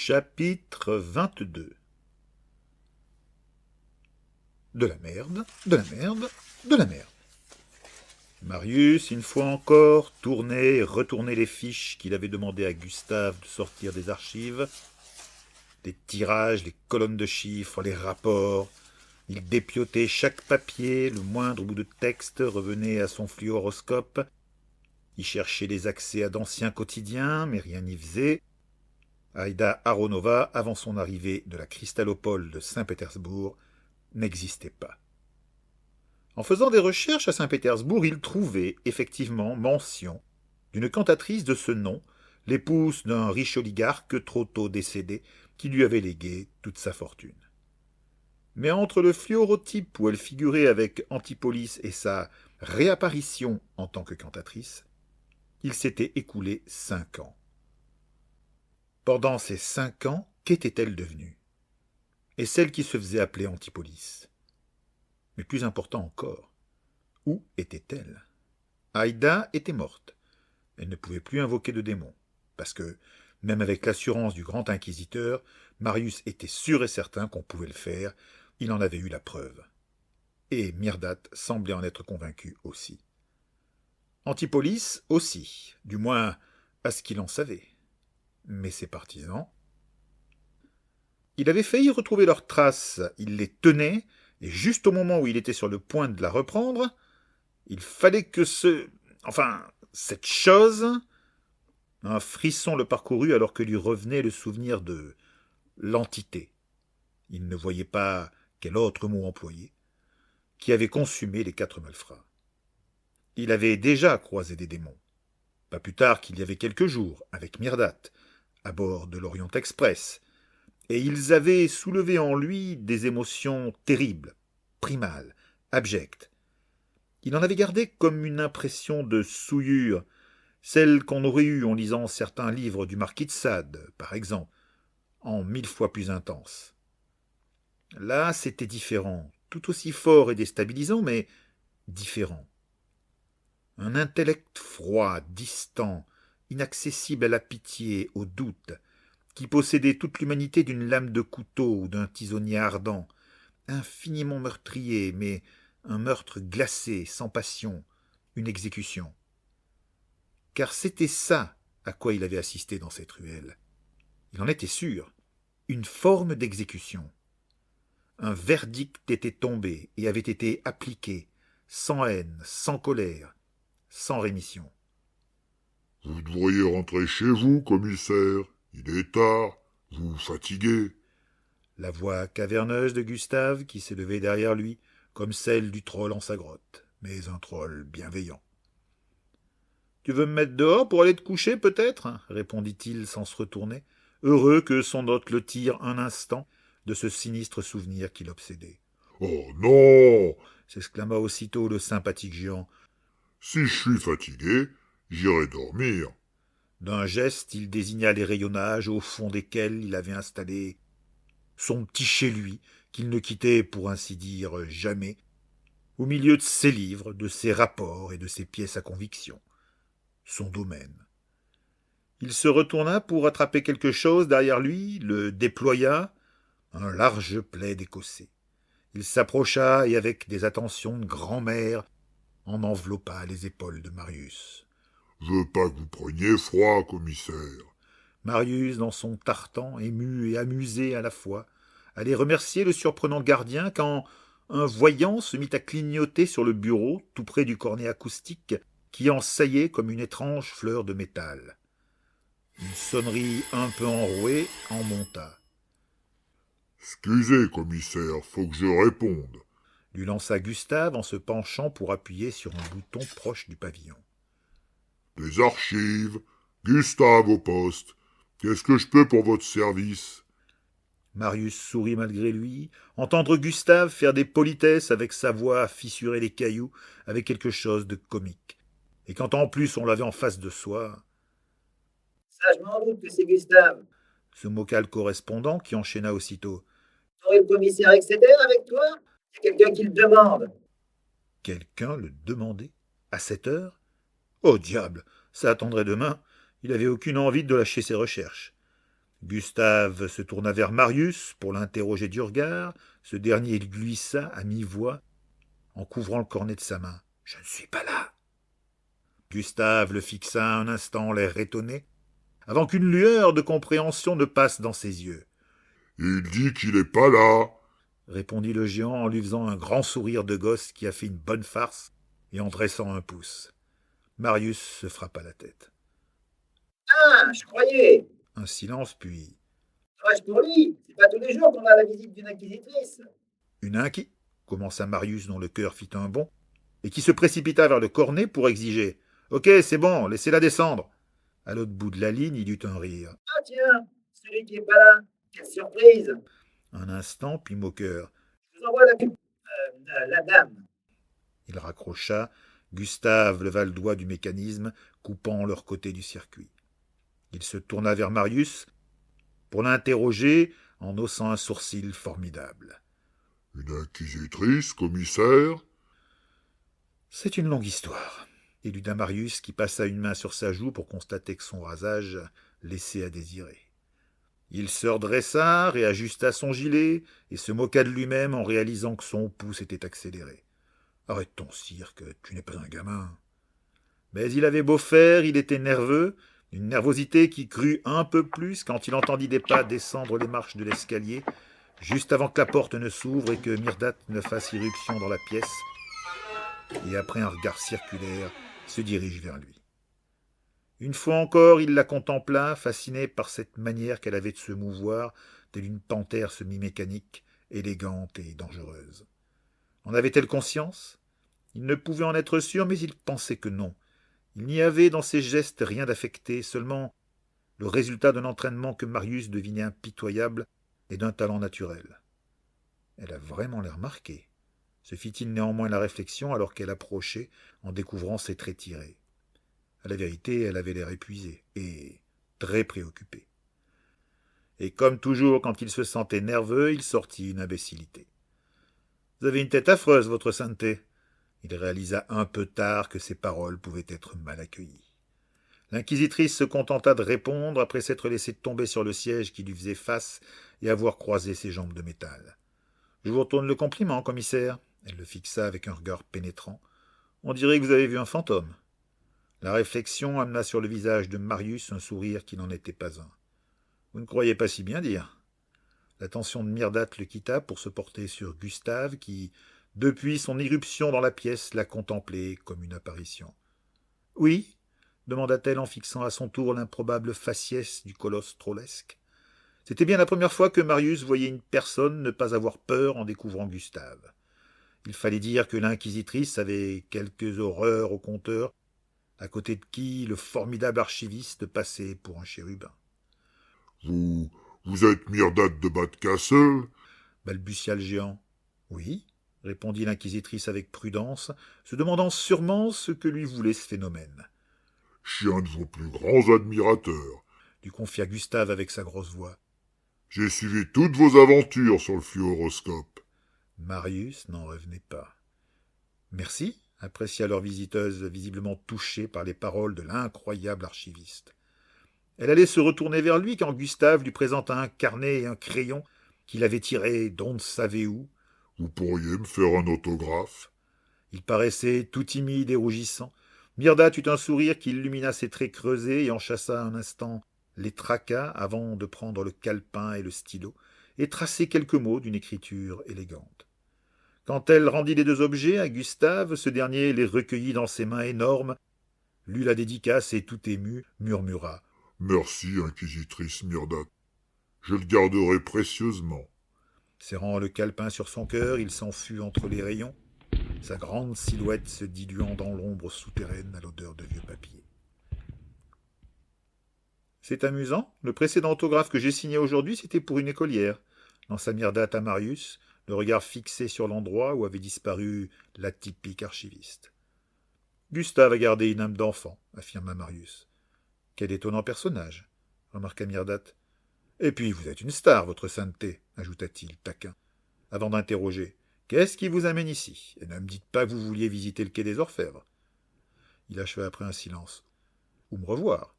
Chapitre 22. De la merde, de la merde, de la merde. Marius, une fois encore, tournait et retournait les fiches qu'il avait demandé à Gustave de sortir des archives. Les tirages, les colonnes de chiffres, les rapports. Il dépiotait chaque papier, le moindre bout de texte revenait à son fluoroscope. Il cherchait les accès à d'anciens quotidiens, mais rien n'y faisait. Aïda Aronova, avant son arrivée de la Cristallopole de Saint-Pétersbourg, n'existait pas. En faisant des recherches à Saint-Pétersbourg, il trouvait effectivement mention d'une cantatrice de ce nom, l'épouse d'un riche oligarque trop tôt décédé, qui lui avait légué toute sa fortune. Mais entre le fluorotype où elle figurait avec Antipolis et sa réapparition en tant que cantatrice, il s'était écoulé 5 ans. Pendant ces 5 ans, qu'était-elle devenue? Et celle qui se faisait appeler Antipolis? Mais plus important encore, où était-elle? Aïda était morte. Elle ne pouvait plus invoquer de démons, parce que, même avec l'assurance du grand inquisiteur, Marius était sûr et certain qu'on pouvait le faire, il en avait eu la preuve. Et Myrdate semblait en être convaincu aussi. Antipolis aussi, du moins à ce qu'il en savait. Mais ses partisans... Il avait failli retrouver leurs traces, il les tenait, et juste au moment où il était sur le point de la reprendre, il fallait que cette chose... Un frisson le parcourut alors que lui revenait le souvenir de l'entité. Il ne voyait pas quel autre mot employer, qui avait consumé les 4 malfrats. Il avait déjà croisé des démons, pas plus tard qu'il y avait quelques jours, avec Myrdate, à bord de l'Orient Express, et ils avaient soulevé en lui des émotions terribles, primales, abjectes. Il en avait gardé comme une impression de souillure, celle qu'on aurait eue en lisant certains livres du marquis de Sade, par exemple, en 1000 fois plus intense. Là, c'était différent, tout aussi fort et déstabilisant, mais différent. Un intellect froid, distant, inaccessible à la pitié, au doute, qui possédait toute l'humanité d'une lame de couteau ou d'un tisonnier ardent, infiniment meurtrier, mais un meurtre glacé, sans passion, une exécution. Car c'était ça à quoi il avait assisté dans cette ruelle. Il en était sûr, une forme d'exécution. Un verdict était tombé et avait été appliqué, sans haine, sans colère, sans rémission. Vous devriez rentrer chez vous, commissaire. Il est tard, vous vous fatiguez. La voix caverneuse de Gustave qui s'élevait derrière lui, comme celle du troll en sa grotte, mais un troll bienveillant. « Tu veux me mettre dehors pour aller te coucher, peut-être » répondit-il sans se retourner, heureux que son hôte le tire un instant de ce sinistre souvenir qui l'obsédait. « Oh non » s'exclama aussitôt le sympathique géant. « Si je suis fatigué, j'irai dormir. » D'un geste, il désigna les rayonnages au fond desquels il avait installé son petit chez lui, qu'il ne quittait pour ainsi dire jamais, au milieu de ses livres, de ses rapports et de ses pièces à conviction. Son domaine. Il se retourna pour attraper quelque chose derrière lui, le déploya, un large plaid écossais. Il s'approcha et avec des attentions de grand-mère en enveloppa les épaules de Marius. « Je veux pas que vous preniez froid, commissaire. » Marius, dans son tartan, ému et amusé à la fois, allait remercier le surprenant gardien quand un voyant se mit à clignoter sur le bureau, tout près du cornet acoustique, qui en saillait comme une étrange fleur de métal. Une sonnerie un peu enrouée en monta. « Excusez, commissaire, faut que je réponde. » lui lança Gustave en se penchant pour appuyer sur un bouton proche du pavillon. « Des archives, Gustave au poste. Qu'est-ce que je peux pour votre service ?» Marius sourit malgré lui. Entendre Gustave faire des politesses avec sa voix à fissurer les cailloux avait quelque chose de comique. Et quand en plus on l'avait en face de soi... Ça, je m'en doute que c'est Gustave. Se moqua le correspondant qui enchaîna aussitôt. T'aurais le commissaire Exeter avec toi? C'est quelqu'un qui le demande. Quelqu'un le demandait? À cette heure? Oh diable, ça attendrait demain. Il avait aucune envie de lâcher ses recherches. Gustave se tourna vers Marius pour l'interroger du regard. Ce dernier glissa à mi-voix en couvrant le cornet de sa main. « Je ne suis pas là !» Gustave le fixa un instant, l'air étonné, avant qu'une lueur de compréhension ne passe dans ses yeux. « Il dit qu'il est pas là !» répondit le géant en lui faisant un grand sourire de gosse qui a fait une bonne farce et en dressant un pouce. Marius se frappa la tête. « Ah, je croyais. Un silence, puis... « Dommage pour lui, c'est pas tous les jours qu'on a la visite d'une inquisitrice. » Une inqui commença Marius dont le cœur fit un bond, et qui se précipita vers le cornet pour exiger « Ok, c'est bon, laissez-la descendre !» À l'autre bout de la ligne, il eut un rire. « Ah tiens, celui qui est pas là, quelle surprise. » Un instant, puis moqueur. « Je vous envoie la dame. » Il raccrocha. Gustave leva le doigt du mécanisme, coupant leur côté du circuit. Il se tourna vers Marius pour l'interroger en haussant un sourcil formidable. « Une inquisitrice, commissaire ?» C'est une longue histoire, éluda Marius qui passa une main sur sa joue pour constater que son rasage laissait à désirer. Il se redressa, réajusta son gilet et se moqua de lui-même en réalisant que son pouce était accéléré. « Arrête ton cirque, tu n'es pas un gamin. » Mais il avait beau faire, il était nerveux, une nervosité qui crut un peu plus quand il entendit des pas descendre les marches de l'escalier, juste avant que la porte ne s'ouvre et que Myrdate ne fasse irruption dans la pièce, et après un regard circulaire, se dirige vers lui. Une fois encore, il la contempla, fasciné par cette manière qu'elle avait de se mouvoir, telle une panthère semi-mécanique, élégante et dangereuse. En avait-elle conscience ? Il ne pouvait en être sûr, mais il pensait que non. Il n'y avait dans ses gestes rien d'affecté, seulement le résultat d'un entraînement que Marius devinait impitoyable et d'un talent naturel. Elle a vraiment l'air marquée, se fit-il néanmoins la réflexion alors qu'elle approchait en découvrant ses traits tirés. À la vérité, elle avait l'air épuisée et très préoccupée. Et comme toujours, quand il se sentait nerveux, il sortit une imbécilité. « Vous avez une tête affreuse, votre sainteté !» Il réalisa un peu tard que ses paroles pouvaient être mal accueillies. L'inquisitrice se contenta de répondre après s'être laissée tomber sur le siège qui lui faisait face et avoir croisé ses jambes de métal. « Je vous retourne le compliment, commissaire. » Elle le fixa avec un regard pénétrant. « On dirait que vous avez vu un fantôme. » La réflexion amena sur le visage de Marius un sourire qui n'en était pas un. « Vous ne croyez pas si bien dire ?» L'attention de Myrdate le quitta pour se porter sur Gustave qui, depuis son irruption dans la pièce, la contemplait comme une apparition. « Oui ?» demanda-t-elle en fixant à son tour l'improbable faciès du colosse trollesque. C'était bien la première fois que Marius voyait une personne ne pas avoir peur en découvrant Gustave. Il fallait dire que l'inquisitrice avait quelques horreurs au compteur, à côté de qui le formidable archiviste passait pour un chérubin. « Vous êtes Myrdate de Badcastle ?» balbutia le géant. « Oui ?» répondit l'inquisitrice avec prudence, se demandant sûrement ce que lui voulait ce phénomène. « Je suis un de vos plus grands admirateurs, » lui confia Gustave avec sa grosse voix. « J'ai suivi toutes vos aventures sur le fluoroscope. » Marius n'en revenait pas. « Merci » apprécia leur visiteuse, visiblement touchée par les paroles de l'incroyable archiviste. Elle allait se retourner vers lui quand Gustave lui présenta un carnet et un crayon qu'il avait tirés d'on ne savait où. « Vous pourriez me faire un autographe ?» Il paraissait tout timide et rougissant. Myrdate eut un sourire qui illumina ses traits creusés et en chassa un instant les tracas avant de prendre le calepin et le stylo et tracer quelques mots d'une écriture élégante. Quand elle rendit les deux objets à Gustave, ce dernier les recueillit dans ses mains énormes, lut la dédicace et tout ému murmura « Merci, inquisitrice Myrdate. Je le garderai précieusement. » Serrant le calepin sur son cœur, il s'enfuit entre les rayons, sa grande silhouette se diluant dans l'ombre souterraine à l'odeur de vieux papier. « C'est amusant. Le précédent autographe que j'ai signé aujourd'hui, c'était pour une écolière. » lança Myrdate à Marius, le regard fixé sur l'endroit où avait disparu l'atypique archiviste. « Gustave a gardé une âme d'enfant, » affirma Marius. « Quel étonnant personnage, » remarqua Myrdate. « Et puis vous êtes une star, votre sainteté, » ajouta-t-il, taquin, avant d'interroger. « Qu'est-ce qui vous amène ici ? Et ne me dites pas que vous vouliez visiter le quai des Orfèvres. » Il acheva après un silence. « Ou me revoir. »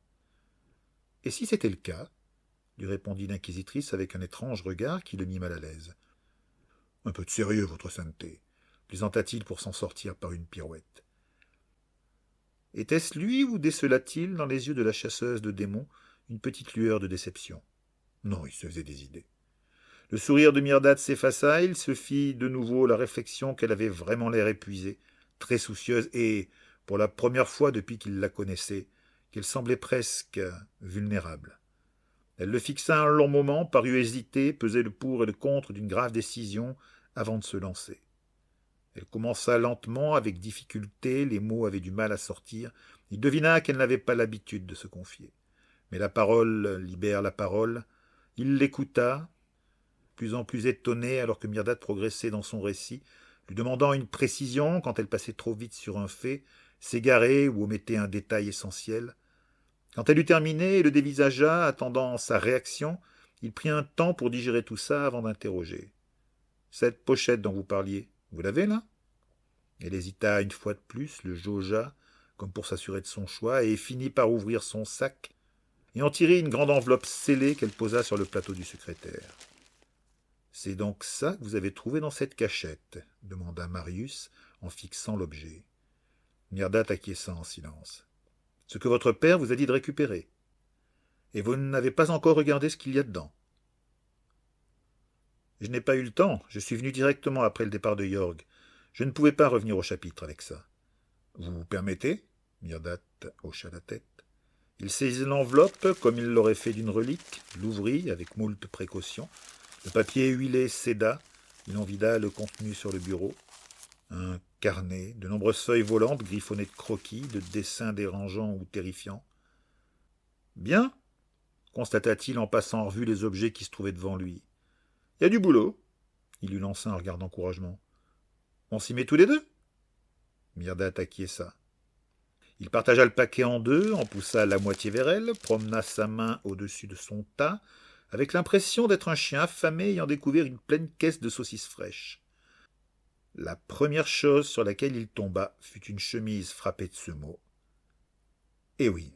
Et si c'était le cas, lui répondit l'inquisitrice avec un étrange regard qui le mit mal à l'aise. Un peu de sérieux, votre sainteté, plaisanta-t-il pour s'en sortir par une pirouette. Était-ce lui ou décela-t-il dans les yeux de la chasseuse de démons une petite lueur de déception? Non, il se faisait des idées. Le sourire de Myrdhad s'effaça, il se fit de nouveau la réflexion qu'elle avait vraiment l'air épuisée, très soucieuse, et, pour la première fois depuis qu'il la connaissait, qu'elle semblait presque vulnérable. Elle le fixa un long moment, parut hésiter, peser le pour et le contre d'une grave décision avant de se lancer. Elle commença lentement, avec difficulté, les mots avaient du mal à sortir. Il devina qu'elle n'avait pas l'habitude de se confier. Mais la parole libère la parole. Il l'écouta, plus en plus étonné alors que Myrdhad progressait dans son récit, lui demandant une précision quand elle passait trop vite sur un fait, s'égarait ou omettait un détail essentiel. Quand elle eut terminé et le dévisagea, attendant sa réaction, il prit un temps pour digérer tout ça avant d'interroger. « Cette pochette dont vous parliez, vous l'avez là ?» Elle hésita une fois de plus, le jaugea, comme pour s'assurer de son choix, et finit par ouvrir son sac et en tirer une grande enveloppe scellée qu'elle posa sur le plateau du secrétaire. « C'est donc ça que vous avez trouvé dans cette cachette ?» demanda Marius en fixant l'objet. Myrdhad acquiesça en silence. « Ce que votre père vous a dit de récupérer. Et vous n'avez pas encore regardé ce qu'il y a dedans. » « Je n'ai pas eu le temps, je suis venu directement après le départ de Yorg. Je ne pouvais pas revenir au chapitre avec ça. »« Vous permettez ?» Myrdhad hocha la tête. Il saisit l'enveloppe comme il l'aurait fait d'une relique, l'ouvrit avec moult précautions. Le papier huilé céda, il en vida le contenu sur le bureau. Un carnet, de nombreuses feuilles volantes griffonnées de croquis, de dessins dérangeants ou terrifiants. « Bien, constata-t-il en passant en revue les objets qui se trouvaient devant lui. « Il y a du boulot. » Il lui lança un regard d'encouragement. « On s'y met tous les deux ?» Myrdhad acquiesça. Il partagea le paquet en deux, en poussa la moitié vers elle, promena sa main au-dessus de son tas, avec l'impression d'être un chien affamé ayant découvert une pleine caisse de saucisses fraîches. La première chose sur laquelle il tomba fut une chemise frappée de ce mot. Eh oui,